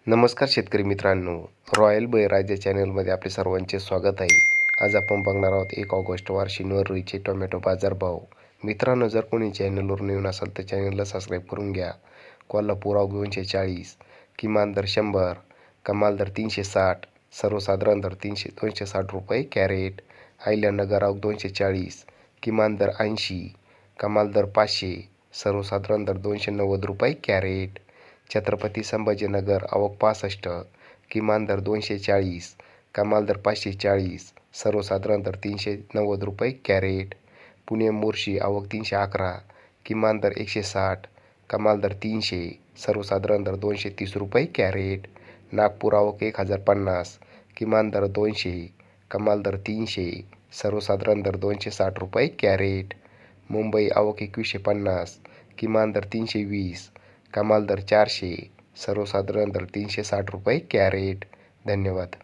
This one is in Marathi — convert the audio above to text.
नमस्कार शेतकरी मित्रांनो, रॉयल बळीराजा चॅनलमध्ये आपले सर्वांचे स्वागत आहे. आज आपण बघणार आहोत 1 ऑगस्टवार शनिवार रोजीचे टोमॅटो बाजारभाव. मित्रांनो, जर कोणी चॅनलवर नवीन असाल तर चॅनलला सबस्क्राईब करून घ्या. कोल्हापूर आवक 240, किमान दर 100, कमाल दर 360, सर्वसाधारण दर 260 रुपये कॅरेट. अहिल्यानगर आवक 240, किमान दर 80, कमाल दर 500, सर्वसाधारण दर 290 रुपये कॅरेट. छत्रपती संभाजीनगर आवक 65, किमान दर 240, कमाल दर 540, सर्वसाधारण दर 390 रुपये कॅरेट. पुणे मोर्शी आवक 311, किमान दर 160, कमाल दर 300, सर्वसाधारण दर 230 रुपये कॅरेट. नागपूर आवक 1050, किमान दर 200, कमाल दर 300, सर्वसाधारण दर 260 रुपये कॅरेट. मुंबई आवक 2150, किमान दर 320, कमाल दर 400, सर्वसाधारण दर 360 रुपये कॅरेट. धन्यवाद.